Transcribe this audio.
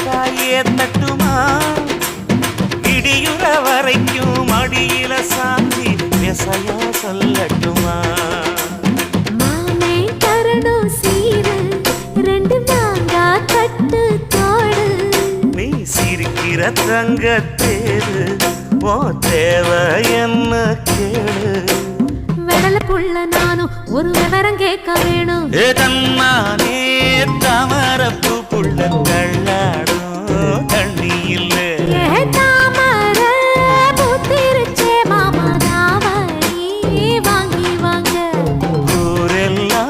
காயே தட்டுமா இடியுற வரைக்கும் அடியில சாந்தி விசையா சொல்லட்டுமா மாமே தரணும் சீரு ரெண்டு மாங்கா கட்டு தோடு நீ சிரிக்கிற தங்க தேரு ஓ தேவை என்ன கேளு வெடல புள்ள நானும் ஒரு விவரம் கேட்க வேணும் தன்னானே தாமரப்பு புள்ள